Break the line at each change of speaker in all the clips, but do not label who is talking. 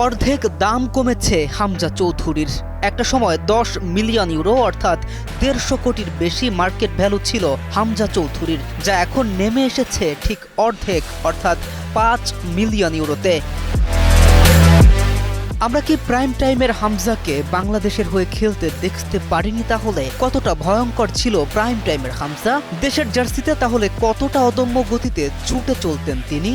অর্ধেক দাম কমেছে হামজা চৌধুরীর। একটা সময় 10 মিলিয়ন ইউরো অর্থাৎ 150 কোটির বেশি মার্কেট ভ্যালু ছিল হামজা চৌধুরীর, যা এখন নেমে এসেছে ঠিক অর্ধেক অর্থাৎ 5 মিলিয়ন ইউরোতে। আমরা কি প্রাইম টাইমের হামজাকে বাংলাদেশের হয়ে খেলতে দেখতে পারিনি? তাহলে কতটা ভয়ঙ্কর ছিল প্রাইম টাইমের হামজা? দেশের জার্সিতে তাহলে কতটা অদম্য গতিতে ছুটে চলতেন তিনি?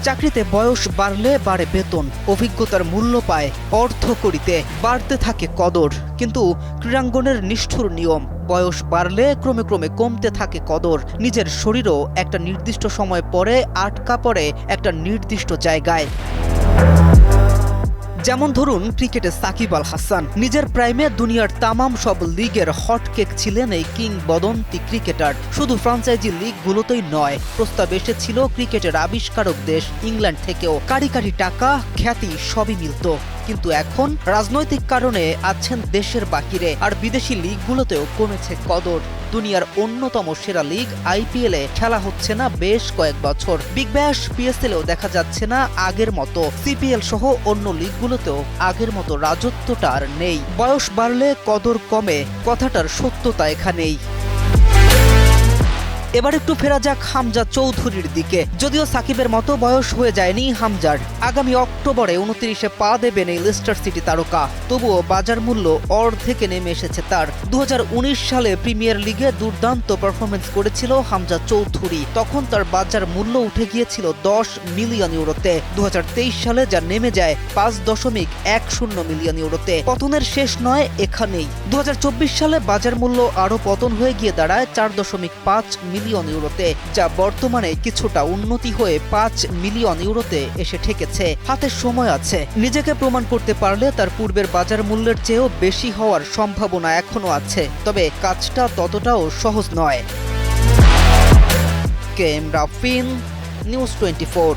চাকরিতে বয়স বাড়লে বাড়ে বেতন, অভিজ্ঞতার মূল্য পায় অর্থকড়িতে, বাড়তে থাকে কদর। কিন্তু ক্রীড়াঙ্গনের নিষ্ঠুর নিয়ম, বয়স বাড়লে ক্রমে ক্রমে কমতে থাকে কদর। নিজের শরীরও একটা নির্দিষ্ট সময় পরে আটকা পড়ে একটা নির্দিষ্ট জায়গায়। যেমন ধরুন ক্রিকেটে সাকিব আল হাসান। নিজের প্রাইমে দুনিয়ার তামাম সব লিগের হটকেক ছিলেন এই কিংবদন্তি ক্রিকেটার। শুধু ফ্রাঞ্চাইজি লিগগুলোতেই নয়, প্রস্তাব এসেছিল ক্রিকেটের আবিষ্কারক দেশ ইংল্যান্ড থেকেও। কারি কারি টাকা, খ্যাতি সবই মিলত। কিন্তু এখন রাজনৈতিক কারণে আছেন দেশের বাহিরে, আর বিদেশি লিগগুলোতেও কমেছে কদর। দুনিয়ার অন্যতম সেরা লিগ আইপিএলে খেলা হচ্ছে না বেশ কয়েক বছর। বিগ ব্যাশ পিএসএলেও দেখা যাচ্ছে না আগের মতো। সিপিএল সহ অন্য লিগগুলোতেও আগের মতো রাজত্বটা আর নেই। বয়স বাড়লে কদর কমে, কথাটার সত্যতা এখানেই। এবার একটু ফেরা যাক হামজা চৌধুরীর দিকে। যদিও সাকিবের মতো বয়স হয়ে যায়নি হামজার। আগামী অক্টোবরে 29-এ পা দেবেন এই লেস্টার সিটি তারকা। তবুও বাজার মূল্য অর্ধেকে নেমে এসেছে তার। 2019 সালে প্রিমিয়ার লিগে দুর্দান্ত পারফরমেন্স করেছিল হামজা চৌধুরী। তখন তার বাজার মূল্য উঠে গিয়েছিল 10 মিলিয়ন ইউরোতে। 2023 সালে যা নেমে যায় 5.10 মিলিয়ন ইউরোতে। পতনের শেষ নয় এখানেই। 2024 সালে বাজার মূল্য আরও পতন হয়ে গিয়ে দাঁড়ায় 4.5 মিলিয়ন ইউরোতে, যা বর্তমানে কিছুটা উন্নতি হয়ে 5 মিলিয়ন ইউরোতে এসে ঠেকেছে। হাতে সময় আছে। নিজেকে প্রমাণ করতে পারলে তার পূর্বের বাজার মূল্যের চেয়েও বেশি হওয়ার সম্ভাবনা এখনো আছে। তবে কাজটা ততটাও সহজ নয়। K M Rafin, news 24।